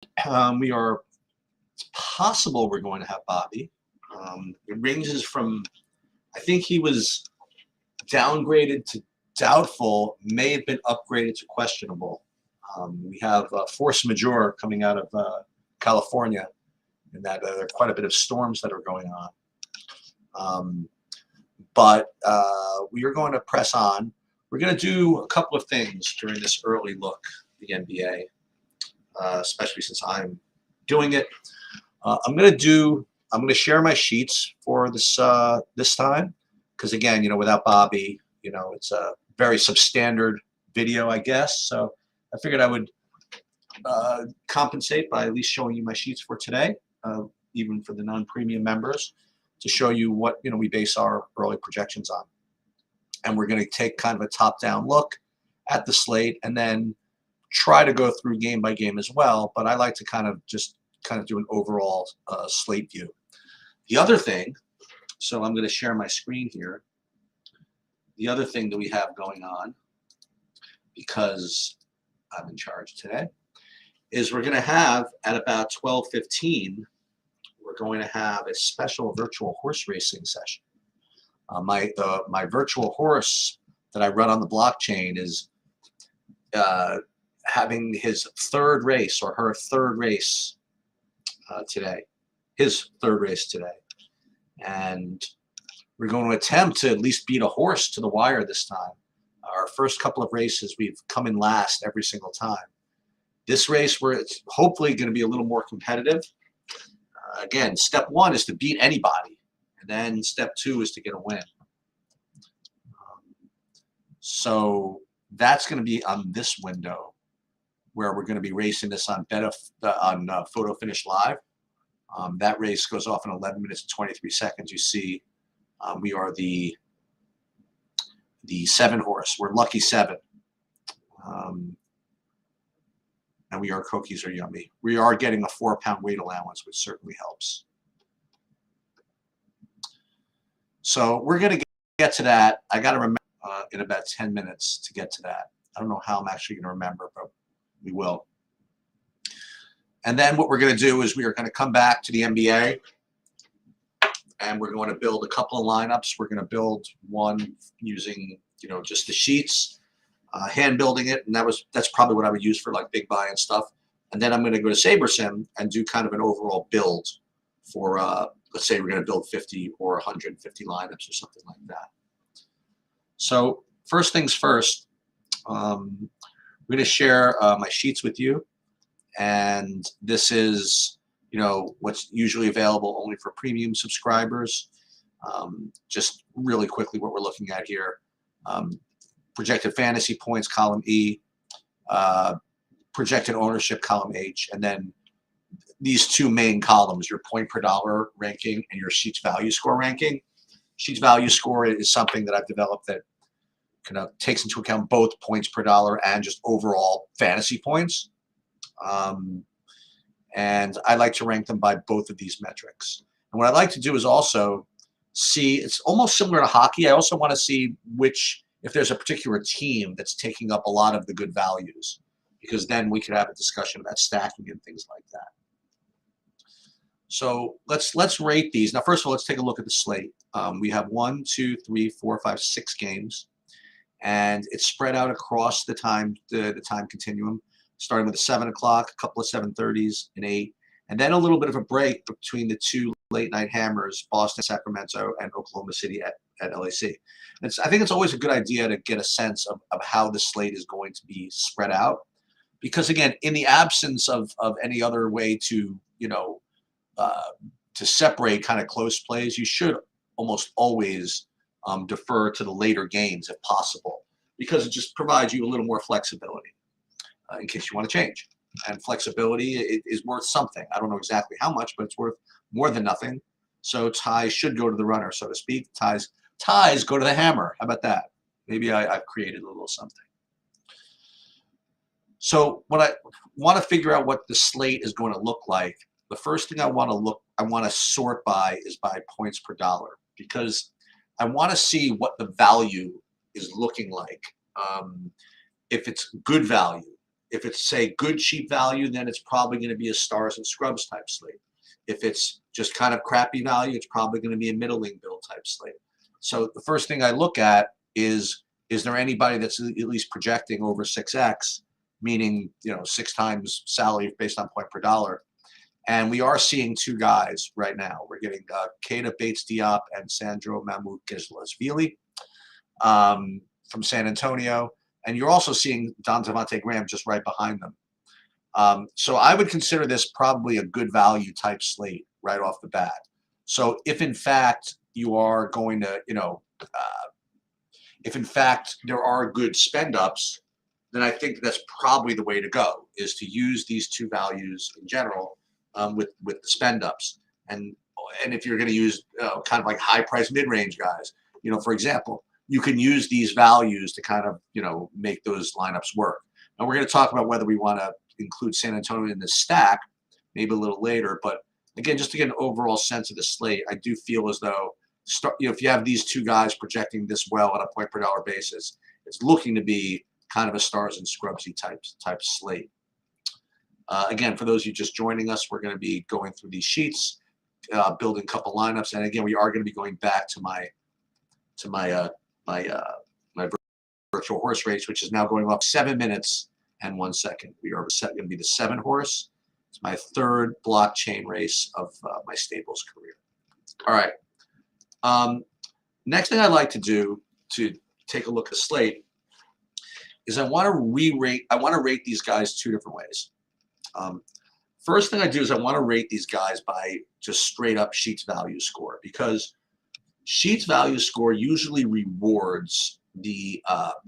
It's possible we're going to have Bobby. It ranges from, I think he was downgraded to doubtful, may have been upgraded to questionable. We have force majeure coming out of California, and that there are quite a bit of storms that are going on. But we are going to press on. We're going to do a couple of things during this early look at the NBA, especially since I'm doing it. I'm going to share my sheets for this this time, because again, without Bobby, it's a very substandard video, I guess. So I figured I would compensate by at least showing you my sheets for today, even for the non-premium members, to show you what we base our early projections on. And we're going to take kind of a top-down look at the slate and then try to go through game by game as well. But I like to kind of do an overall slate view. The other thing, so I'm going to share my screen here. The other thing that we have going on, because I'm in charge today, is we're going to have at about 12:15, we're going to have a special virtual horse racing session. My virtual horse that I run on the blockchain is having his third race, or her third race today, his third race today. And we're going to attempt to at least beat a horse to the wire this time. Our first couple of races, we've come in last every single time. This race, where it's hopefully going to be a little more competitive. Again, step one is to beat anybody, and then step two is to get a win. So that's going to be on this window, where we're going to be racing this on Photo Finish Live. That race goes off in 11 minutes and 23 seconds. You see, we are the 7 horse. We're lucky 7. And we are cookies are yummy. We are getting a 4-pound weight allowance, which certainly helps. So we're going to get to that. I got to remember in about 10 minutes to get to that. I don't know how I'm actually going to remember, but we will. And then what we're going to do is we are going to come back to the NBA, and we're going to build a couple of lineups. We're going to build one using just the sheets. Hand building it, and that's probably what I would use for like big buy and stuff. And then I'm going to go to SaberSim and do kind of an overall build for let's say we're going to build 50 or 150 lineups or something like that. So first things first, I'm going to share my sheets with you, and this is what's usually available only for premium subscribers. Just really quickly, what we're looking at here. Projected fantasy points, column E, projected ownership, column H, and then these two main columns, your point per dollar ranking and your sheets value score ranking. Sheets value score is something that I've developed that kind of takes into account both points per dollar and just overall fantasy points. And I like to rank them by both of these metrics. And what I like to do is also see, it's almost similar to hockey. I also want to see if there's a particular team that's taking up a lot of the good values, because then we could have a discussion about stacking and things like that. So let's rate these. Now, first of all, let's take a look at the slate. We have 1, 2, 3, 4, 5, 6 games, and it's spread out across the time continuum, starting with a 7 o'clock, a couple of 7:30s, an 8, and then a little bit of a break between the 2 late night hammers, Boston, Sacramento, and Oklahoma City at LAC. I think it's always a good idea to get a sense of how the slate is going to be spread out, because again, in the absence of any other way to separate kind of close plays, you should almost always defer to the later games if possible, because it just provides you a little more flexibility in case you want to change. And flexibility is worth something. I don't know exactly how much, but it's worth more than nothing. So ties should go to the runner, so to speak. Ties go to the hammer. How about that? Maybe I've created a little something. So when I want to figure out what the slate is going to look like, the first thing I want to sort by is by points per dollar, because I want to see what the value is looking like. If it's good value, If it's, say, good cheap value, then it's probably going to be a stars and scrubs type slate. If it's just kind of crappy value, it's probably going to be a middling build type slate. So the first thing I look at is there anybody that's at least projecting over 6x, meaning 6 times salary based on point per dollar. And we are seeing 2 guys right now. We're getting Keita Bates Diop and Sandro Mamukelashvili from San Antonio. And you're also seeing Don Devontae Graham just right behind them. So I would consider this probably a good value type slate right off the bat. So if in fact you are going to, if in fact there are good spend ups, then I think that's probably the way to go, is to use these 2 values in general with the spend ups. And if you're going to use kind of like high price mid range guys, for example, you can use these values to kind of make those lineups work. And we're going to talk about whether we want to include San Antonio in this stack maybe a little later. But again, just to get an overall sense of the slate, I do feel as though if you have these 2 guys projecting this well on a point per dollar basis, it's looking to be kind of a stars and scrubsy type slate. Again, for those of you just joining us, we're going to be going through these sheets, building a couple lineups, and again, we are going to be going back to my virtual horse race, which is now going off 7 minutes and 1 second. We are going to be the 7 horse. It's my 3rd blockchain race of my stables career. All right. Next thing I'd like to do to take a look at the slate is I want to rate these guys 2 different ways. First thing I do is I want to rate these guys by just straight up Sheets value score, because Sheets value score usually rewards the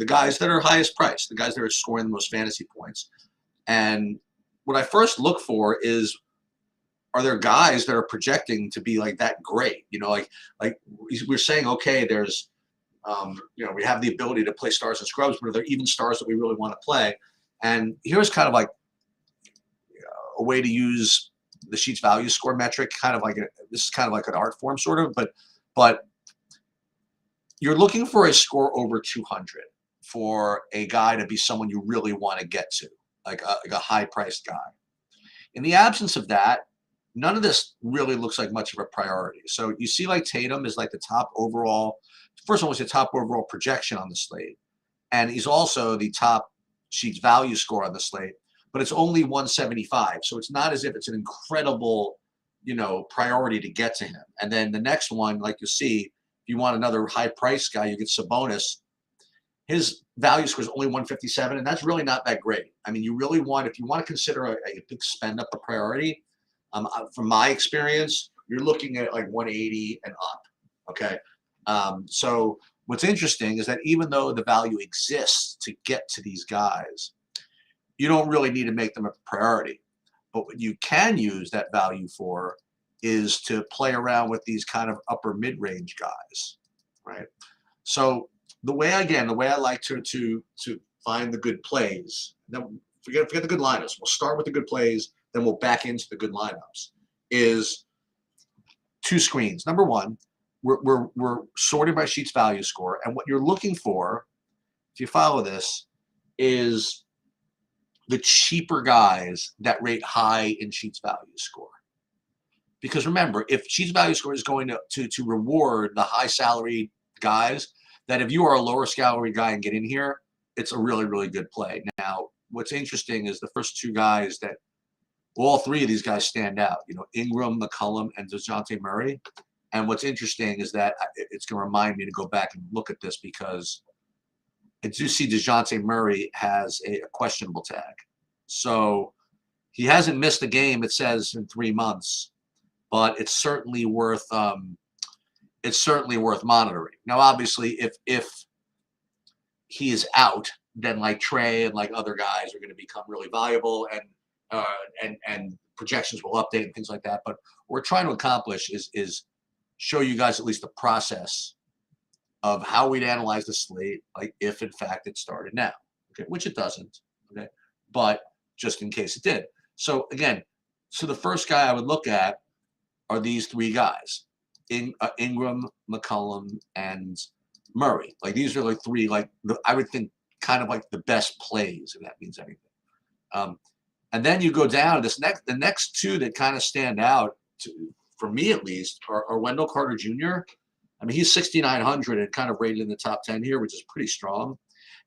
guys that are highest priced, the guys that are scoring the most fantasy points. And what I first look for is, are there guys that are projecting to be like that great? Like we're saying, okay, there's we have the ability to play stars and scrubs, but are there even stars that we really want to play? And here's kind of like a way to use the Sheets value score metric, kind of like this is kind of like an art form sort of, but you're looking for a score over 200 for a guy to be someone you really want to get to, like a high priced guy. In the absence of that, none of this really looks like much of a priority. So you see like Tatum is like the top overall, first of all, he's the top overall projection on the slate. And he's also the top Sheets value score on the slate, but it's only 175. So it's not as if it's an incredible, priority to get to him. And then the next one, like you see, if you want another high price guy, you get Sabonis. His value score is only 157, and that's really not that great. I mean, you really want, if you want to consider a big spend up a priority, from my experience, you're looking at like 180 and up. Okay. So what's interesting is that even though the value exists to get to these guys, you don't really need to make them a priority. But what you can use that value for is to play around with these kind of upper mid-range guys, right? So the way I like to find the good plays, then forget the good lineups. We'll start with the good plays, then we'll back into the good lineups, is 2 screens. Number one, we're sorted by Sheets value score, and what you're looking for, if you follow this, is the cheaper guys that rate high in Sheets value score. Because remember, if Sheets value score is going to reward the high salary guys, that if you are a lower salary guy and get in here, it's a really, really good play. Now, what's interesting is the first 2 guys that, all 3 of these guys stand out, Ingram, McCollum, and DeJounte Murray. And what's interesting is that it's going to remind me to go back and look at this, because I do see DeJounte Murray has a questionable tag. So he hasn't missed a game, it says, in 3 months, but it's certainly worth monitoring. Now, obviously, if he is out, then like Trey and like other guys are going to become really valuable, and projections will update and things like that. But what we're trying to accomplish is show you guys at least the process of how we'd analyze the slate, like if in fact it started now, okay, which it doesn't, okay, but just in case it did. So again, the first guy I would look at are these 3 guys, Ingram, McCollum, and Murray. Like these are like 3, like I would think kind of like the best plays, if that means anything. And then you go down the next two that kind of stand out for me at least are Wendell Carter Jr. I mean, he's 6,900 and kind of rated in the top 10 here, which is pretty strong.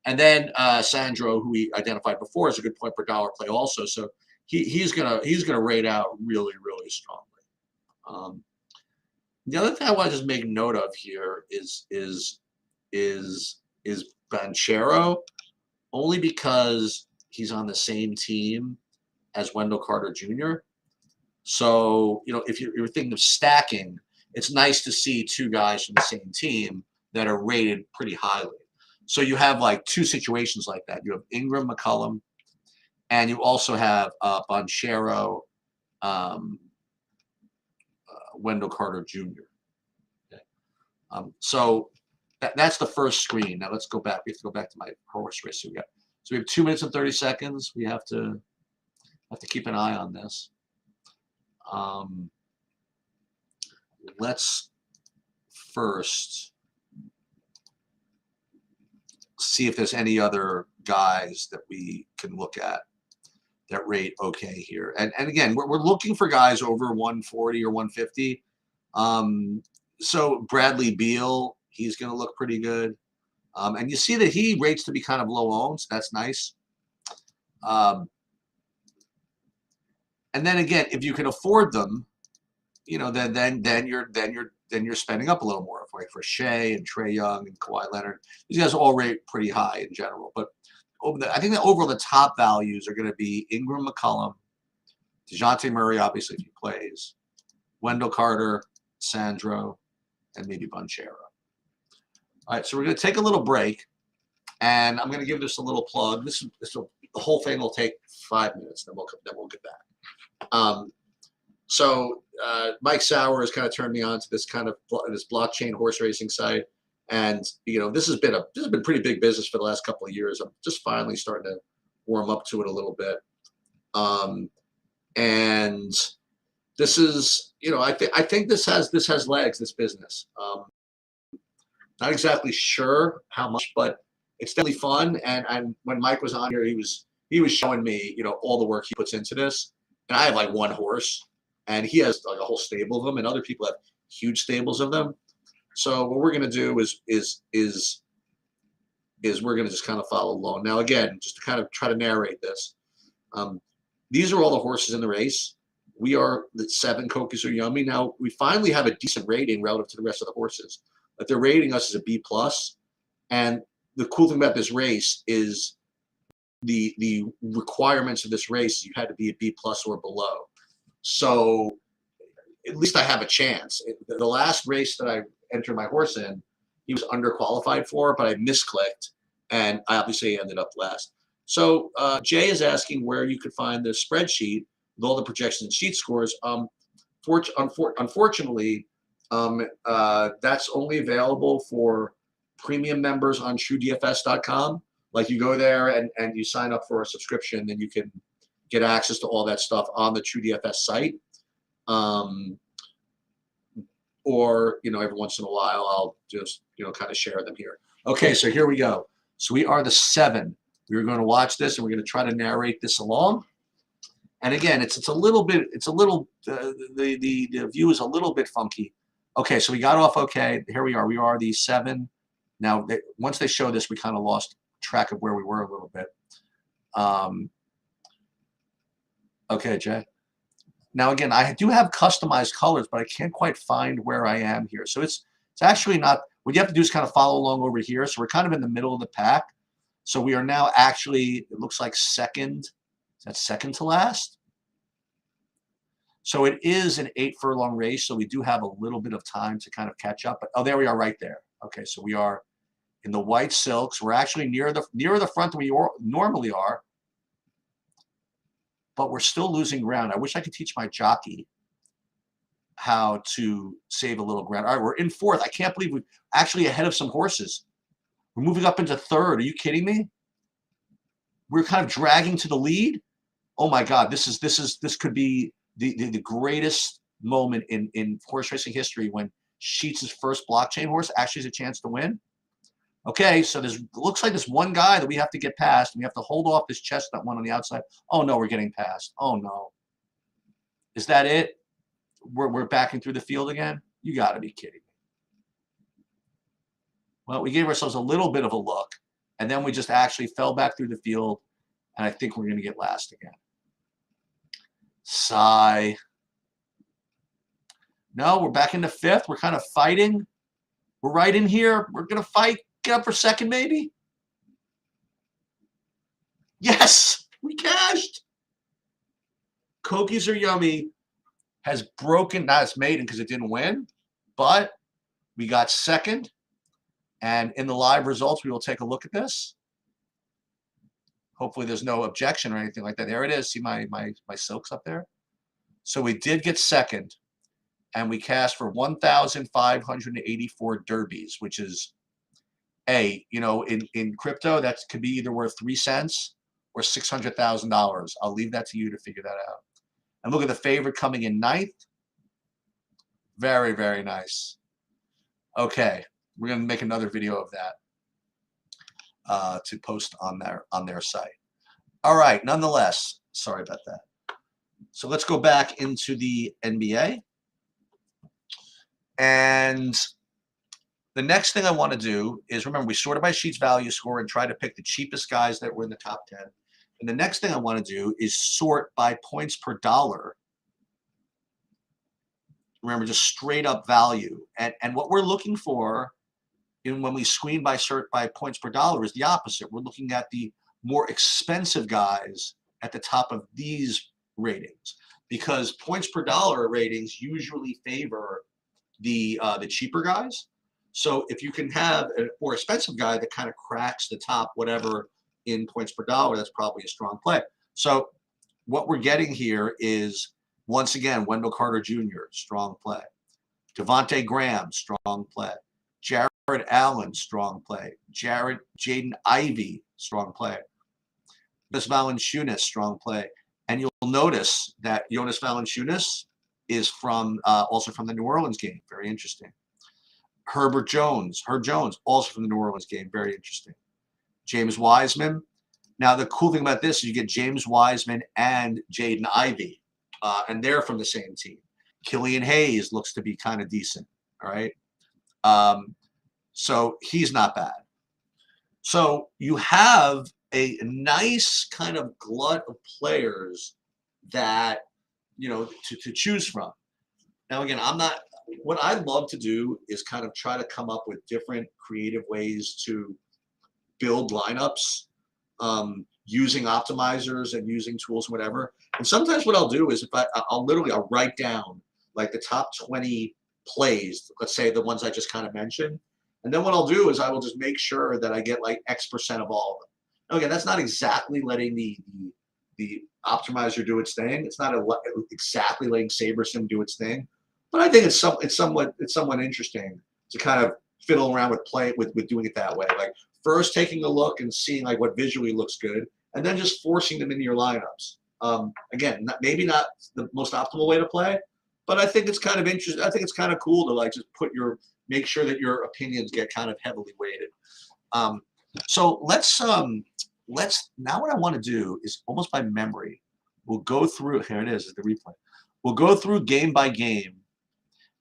And then Sandro, who we identified before, is a good point per dollar play also. So he's gonna rate out really, really strongly. The other thing I want to just make note of here is Banchero, only because he's on the same team as Wendell Carter Jr. So, you know, if you're thinking of stacking, it's nice to see two guys from the same team that are rated pretty highly. So you have like two situations like that. You have Ingram, McCollum, and you also have Banchero, Wendell Carter Jr. Okay. So that's the first screen. Now let's go back. We have to go back to my horse race. So we have 2 minutes and 30 seconds. We have to keep an eye on this. Let's first see if there's any other guys that we can look at that rate okay here. And again, we're looking for guys over 140 or 150. So Bradley Beal, he's going to look pretty good. And you see that he rates to be kind of low owned, so that's nice. And then again, if you can afford them, you know, then you're spending up a little more, like for Shea and Trae Young and Kawhi Leonard. These guys all rate pretty high in general, but I think that overall the top values are going to be Ingram, McCollum, DeJounte Murray, obviously if he plays, Wendell Carter, Sandro, and maybe Banchero. All right, so we're going to take a little break, and I'm going to give this a little plug. The whole thing will take 5 minutes, then we'll get back. So Mike Sauer has kind of turned me on to this blockchain horse racing site, and you know this has been pretty big business for the last couple of years. I'm just finally starting to warm up to it a little bit, and this is, you know, I think this has legs, this business. Not exactly sure how much, but it's definitely fun. And when Mike was on here, he was showing me, you know, all the work he puts into this. And I have like one horse, and he has like a whole stable of them, and other people have huge stables of them. So what we're gonna do is we're gonna just kind of follow along. Now again, just to kind of try to narrate this, these are all the horses in the race. We are the 7 Cocos Are Yummy. Now we finally have a decent rating relative to the rest of the horses. But they're rating us as a B+. And the cool thing about this race is the requirements of this race, you had to be a B+ or below. So at least I have a chance. The last race that I entered my horse in, he was underqualified for, but I misclicked, and I obviously ended up last. So Jay is asking where you could find the spreadsheet with all the projections and sheet scores. Unfortunately, that's only available for premium members on TrueDFS.com. Like you go there and you sign up for a subscription, then you can get access to all that stuff on the TrueDFS site. Or, you know, every once in a while, I'll just, you know, kind of share them here. Okay, so here we go. So we are the 7. We're going to watch this, and we're going to try to narrate this along. And again, the view is a little bit funky. Okay, so we got off okay. Here we are. We are the 7. Now, once they show this, we kind of lost track of where we were a little bit. Okay, Jay. Now, again, I do have customized colors, but I can't quite find where I am here. So it's actually not – what you have to do is kind of follow along over here. So we're kind of in the middle of the pack. So we are now actually – it looks like second. Is that second to last? So it is an 8 furlong race, so we do have a little bit of time to kind of catch up. But oh, there we are right there. Okay, so we are in the white silks. We're actually nearer the front than we normally are, but we're still losing ground. I wish I could teach my jockey how to save a little ground. All right, we're in 4th. I can't believe we're actually ahead of some horses. We're moving up into 3rd. Are you kidding me? We're kind of dragging to the lead. Oh my God, this could be the greatest moment in horse racing history when Sheets' first blockchain horse actually has a chance to win. Okay, so there's looks like this one guy that we have to get past, and we have to hold off this chestnut one on the outside. Oh no, we're getting past. Oh no. Is that it? We're backing through the field again? You got to be kidding me. Well, we gave ourselves a little bit of a look, and then we just actually fell back through the field, and I think we're going to get last again. Sigh. No, we're back into fifth. We're kind of fighting. We're right in here. We're going to fight. Get up for second, maybe. Yes, we cashed. Cookies are yummy. Has broken, not it's maiden because it didn't win, but we got second. And in the live results, we will take a look at this. Hopefully there's no objection or anything like that. There it is. See my silks up there? So we did get second, and we cast for 1,584 derbies, which is, in crypto, that could be either worth 3 cents or $600,000. I'll leave that to you to figure that out. And look at the favorite coming in ninth. Very, very nice. Okay, we're going to make another video of that to post on their site. All right, nonetheless, sorry about that. So let's go back into the NBA. And the next thing I want to do is, remember, we sorted by sheets value score and try to pick the cheapest guys that were in the top 10. And the next thing I want to do is sort by points per dollar. Remember, just straight up value. And what we're looking for when we screen by sort by points per dollar is the opposite. We're looking at the more expensive guys at the top of these ratings, because points per dollar ratings usually favor the cheaper guys. So if you can have a more expensive guy that kind of cracks the top whatever in points per dollar, that's probably a strong play. So what we're getting here is, once again, Wendell Carter Jr., strong play. Devontae Graham, strong play. Jared Allen, strong play. Jaden Ivey, strong play. Jonas Valanciunas, strong play. And you'll notice that Jonas Valanciunas is also from the New Orleans game. Very interesting. Herb Jones, also from the New Orleans game. Very interesting. James Wiseman. Now, the cool thing about this is you get James Wiseman and Jaden Ivey, and they're from the same team. Killian Hayes looks to be kind of decent, all right? So he's not bad. So you have a nice kind of glut of players that, to choose from. Now, again, what I love to do is kind of try to come up with different creative ways to build lineups, using optimizers and using tools, whatever. And sometimes what I'll do is I'll write down like the top 20 plays, let's say the ones I just kind of mentioned. And then what I'll do is I will just make sure that I get like X% of all of them. Now, again, that's not exactly letting the optimizer do its thing. It's not exactly letting SaberSim do its thing. But I think it's somewhat interesting to kind of fiddle around with doing it that way. Like first taking a look and seeing like what visually looks good, and then just forcing them into your lineups. Again, maybe not the most optimal way to play, but I think it's kind of interesting. I think it's kind of cool to like just make sure that your opinions get kind of heavily weighted. So let's now what I want to do is almost by memory, we'll go through, here it is the replay. We'll go through game by game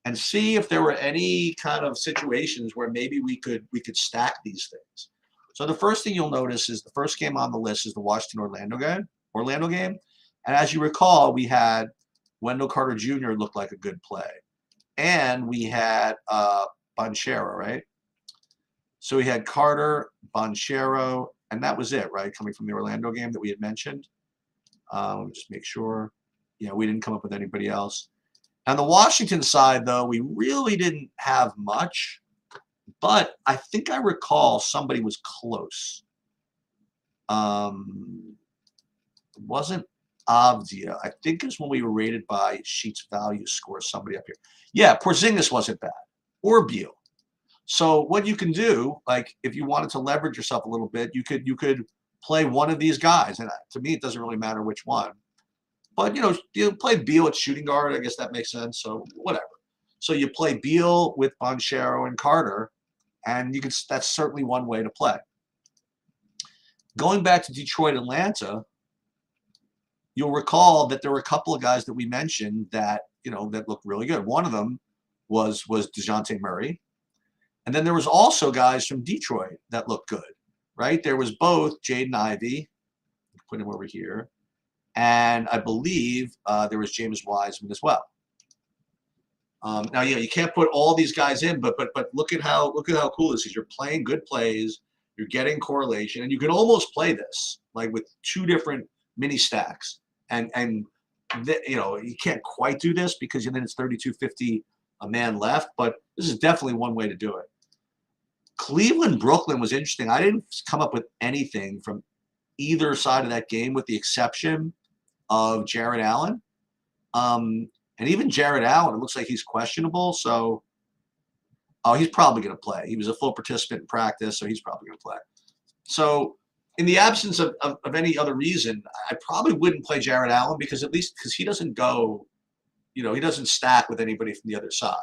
and see if there were any kind of situations where maybe we could stack these things. So the first thing you'll notice is the first game on the list is the Washington-Orlando game. And as you recall, we had Wendell Carter Jr. looked like a good play. And we had Banchero, right? So we had Carter, Banchero, and that was it, right? Coming from the Orlando game that we had mentioned. Let me just make sure. Yeah, we didn't come up with anybody else. On the Washington side, though, we really didn't have much. But I think I recall somebody was close. It wasn't Avdia. I think it's when we were rated by Sheets Value Score, somebody up here. Yeah, Porzingis wasn't bad. Or Beal. So what you can do, like if you wanted to leverage yourself a little bit, you could play one of these guys. And to me, it doesn't really matter which one. But, you play Beal at shooting guard. I guess that makes sense. So whatever. So you play Beal with Banchero and Carter. And that's certainly one way to play. Going back to Detroit, Atlanta, you'll recall that there were a couple of guys that we mentioned that, that looked really good. One of them was DeJounte Murray. And then there was also guys from Detroit that looked good, right? There was both Jaden Ivey, put him over here, and I believe there was James Wiseman as well. Now, you can't put all these guys in, but look at how cool this is. You're playing good plays, you're getting correlation, and you can almost play this like with 2 different mini stacks. And you can't quite do this because then it's 32.50 a man left, but this is definitely one way to do it. Cleveland, Brooklyn was interesting. I didn't come up with anything from either side of that game with the exception of Jared Allen. And even Jared Allen, it looks like he's questionable. So, he's probably going to play. He was a full participant in practice, so he's probably going to play. So, in the absence of any other reason, I probably wouldn't play Jared Allen because he doesn't go, he doesn't stack with anybody from the other side.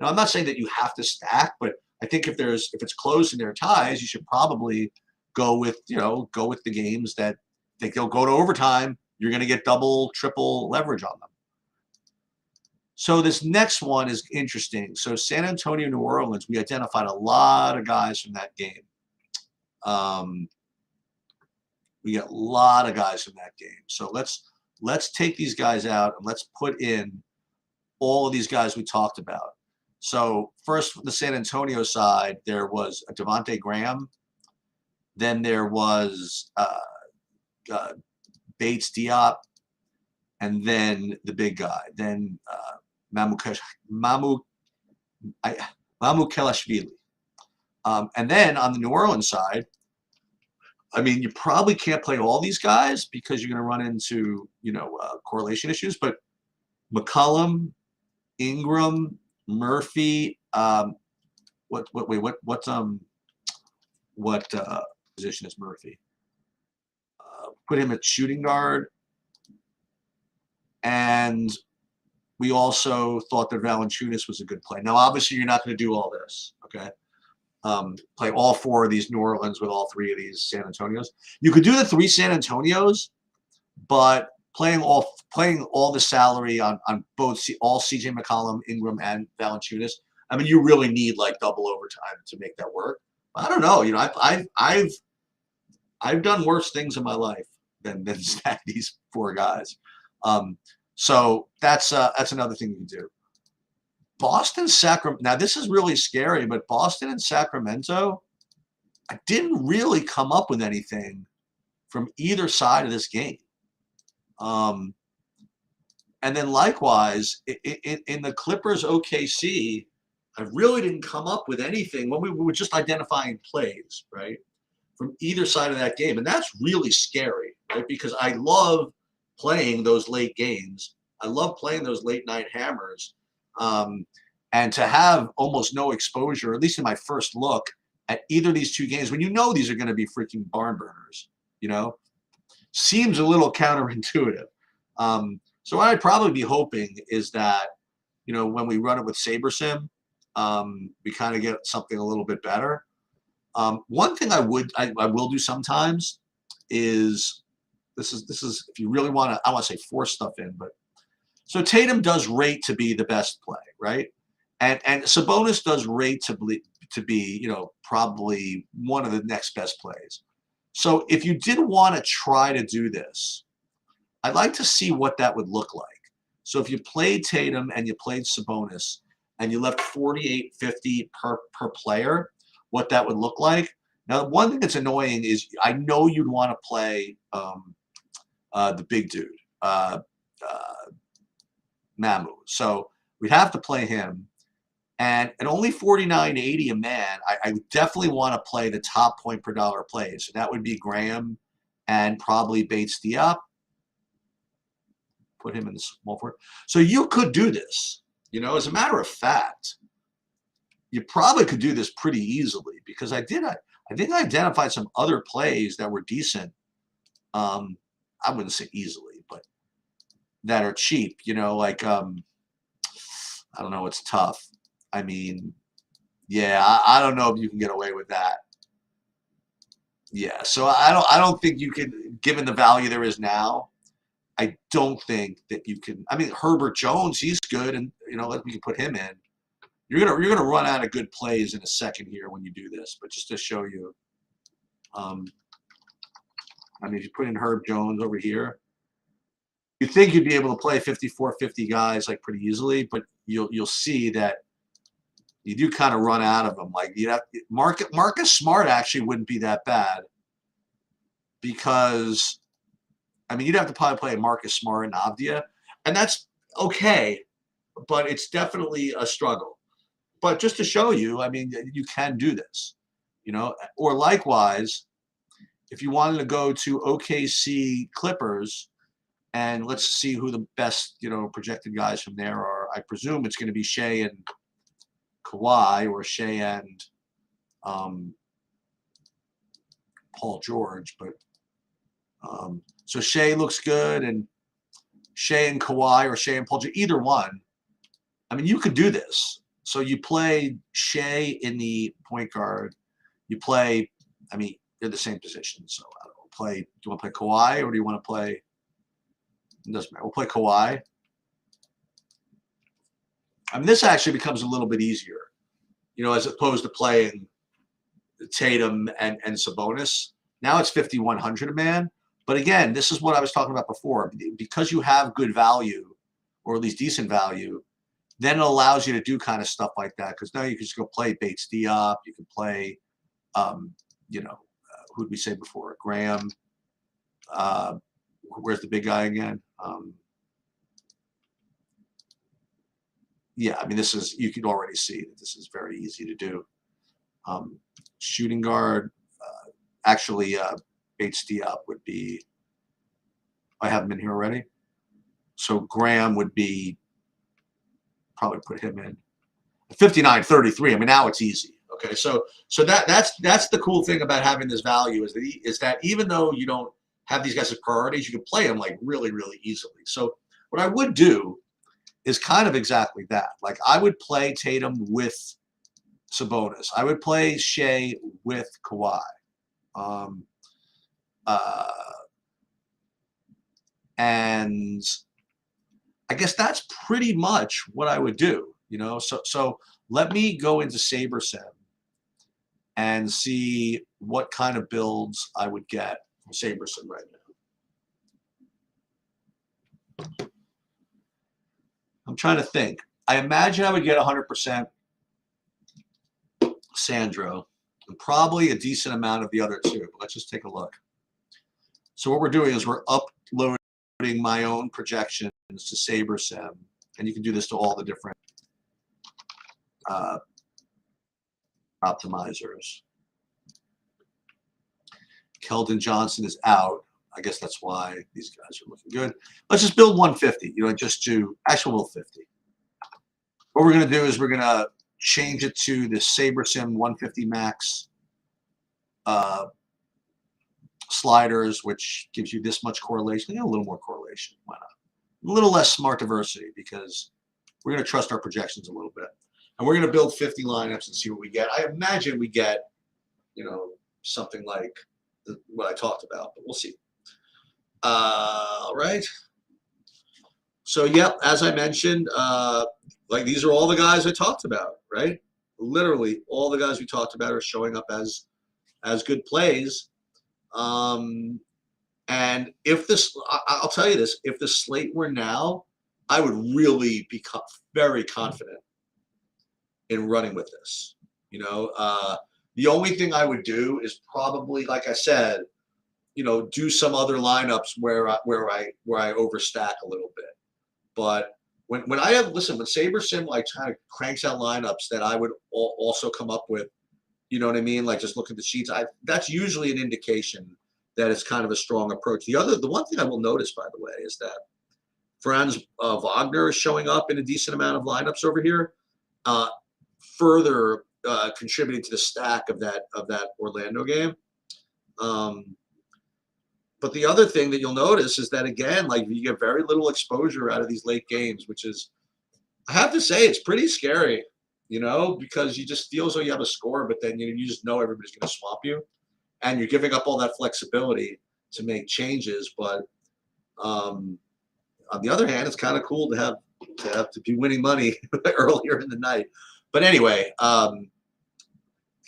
Now, I'm not saying that you have to stack, but I think if it's close and there are ties, you should probably go with the games that they'll go to overtime. You're going to get double, triple leverage on them. So this next one is interesting. So San Antonio, New Orleans, we identified a lot of guys from that game. We got a lot of guys from that game. So let's take these guys out and let's put in all of these guys we talked about. So first, from the San Antonio side, there was Devontae Graham. Then there was Bates Diop, and then the big guy. Then Mamu Kelashvili. And then on the New Orleans side, I mean, you probably can't play all these guys because you're going to run into, correlation issues. But McCollum, Ingram, Murphy, what position is Murphy? Put him at shooting guard. And we also thought that Valanciunas was a good play. Now, obviously, you're not going to do all this, okay? Play all 4 of these New Orleans with all 3 of these San Antonios. You could do the 3 San Antonios, but playing all the salary on both all CJ McCollum, Ingram, and Valanciunas. I mean, you really need like double overtime to make that work. I don't know. I've done worse things in my life than stack these 4 guys. So that's another thing you can do. Boston, Sacramento. Now this is really scary, but Boston and Sacramento, I didn't really come up with anything from either side of this game. And then likewise, in the Clippers OKC, I really didn't come up with anything when we were just identifying plays, right, from either side of that game. And that's really scary, right, because I love playing those late games. I love playing those late night hammers. And to have almost no exposure, at least in my first look, at either of these 2 games, when these are going to be freaking barn burners, seems a little counterintuitive. So what I'd probably be hoping is that, when we run it with SaberSim, we kind of get something a little bit better. One thing I will do sometimes is this is if you really want to, I want to say force stuff in, but so Tatum does rate to be the best play, right? And Sabonis does rate to be probably one of the next best plays. So if you did want to try to do this, I'd like to see what that would look like. So if you played Tatum and you played Sabonis and you left 48.50 per player, what that would look like. Now, one thing that's annoying is I know you'd want to play the big dude, Mamu. So we'd have to play him. And at only $49.80 a man, I definitely want to play the top point per dollar plays. So that would be Graham and probably Bates Diop. Put him in the small forward. So you could do this. As a matter of fact, you probably could do this pretty easily because I think I identified some other plays that were decent. I wouldn't say easily, but that are cheap. Like I don't know, it's tough. I mean, Yeah, I don't know if you can get away with that. Yeah, so I don't think you can, given the value there is now. I don't think that you can. I mean, Herbert Jones, he's good, and we can put him in. You're gonna run out of good plays in a second here when you do this. But just to show you, um, I mean, if you put in Herb Jones over here, you think you'd be able to play 54, 50 guys like pretty easily, but you'll see that you do kind of run out of them. Like Marcus Smart actually wouldn't be that bad because I mean you'd have to probably play Marcus Smart and Avdia, and that's okay, but it's definitely a struggle. But just to show you, I mean, you can do this, or likewise, if you wanted to go to OKC Clippers, and let's see who the best, projected guys from there are. I presume it's going to be Shea and Kawhi, or Shea and Paul George. But so Shea looks good, and Shea and Kawhi, or Shea and Paul George, either one. I mean, you could do this. So you play Shea in the point guard. You play, I mean, they're the same position. So I don't know, do you want to play Kawhi, or do you want to play? It doesn't matter. We'll play Kawhi. I mean, this actually becomes a little bit easier, as opposed to playing Tatum and Sabonis. Now it's 5,100 a man. But again, this is what I was talking about before. Because you have good value, or at least decent value, then it allows you to do kind of stuff like that. Because now you can just go play Bates Diop. You can play, who did we say before? Graham. Where's the big guy again? Yeah, I mean, you could already see that this is very easy to do. Shooting guard, actually, Bates Diop would be, I have him in here already. So Graham would be, probably put him in. 59-33, I mean, now it's easy. Okay, so that's the cool thing about having this value is that even though you don't have these guys as priorities, you can play them like really, really easily. So what I would do is kind of exactly that. Like I would play Tatum with Sabonis. I would play Shea with Kawhi. And I guess that's pretty much what I would do, So let me go into SaberSim and see what kind of builds I would get from SaberSim right now. I'm trying to think. I imagine I would get 100% Sandro and probably a decent amount of the other two. But let's just take a look. So what we're doing is we're uploading my own projections to SaberSim, and you can do this to all the different optimizers. Keldon Johnson is out. I guess that's why these guys are looking good. Let's just build 150, just to actual 50. What we're going to do is we're going to change it to the SaberSim 150 max sliders, which gives you this much correlation. A little more correlation. Why not? A little less smart diversity because we're going to trust our projections a little bit. And we're going to build 50 lineups and see what we get. I imagine we get, something like what I talked about, but we'll see. All right. So, yep, as I mentioned, like these are all the guys I talked about, right? Literally all the guys we talked about are showing up as good plays. And if this, I'll tell you this, if the slate were now, I would really be very confident in running with this. The only thing I would do is probably, like I said, do some other lineups where I overstack a little bit. But when SaberSim like kind of cranks out lineups that I would also come up with, you know what I mean? Like just look at the sheets. That's usually an indication that it's kind of a strong approach. The one thing I will notice, by the way, is that Franz Wagner is showing up in a decent amount of lineups over here, further contributing to the stack of that Orlando game. But the other thing that you'll notice is that, again, like you get very little exposure out of these late games, which is, I have to say, it's pretty scary. you know, because you just feel as though you have a score, but then you just know everybody's going to swamp you, and you're giving up all that flexibility to make changes. But on the other hand, it's kind of cool to have to be winning money earlier in the night. But anyway, I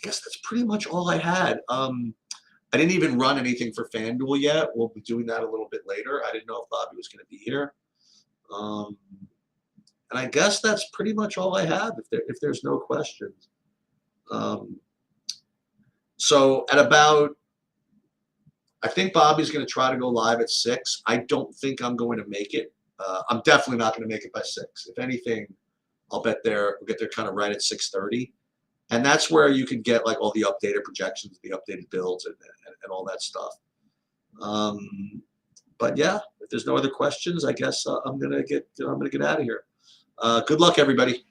guess that's pretty much all I had. I didn't even run anything for FanDuel yet. We'll be doing that a little bit later. I didn't know if Bobby was going to be here. And I guess that's pretty much all I have if there's no questions. So at about, I think Bobby's going to try to go live at 6. I don't think I'm going to make it. I'm definitely not going to make it by 6. If anything, I'll bet we'll get there kind of right at 6:30. And that's where you can get like all the updated projections, the updated builds, and all that stuff. But yeah, if there's no other questions, I guess I'm gonna get out of here. Good luck, everybody.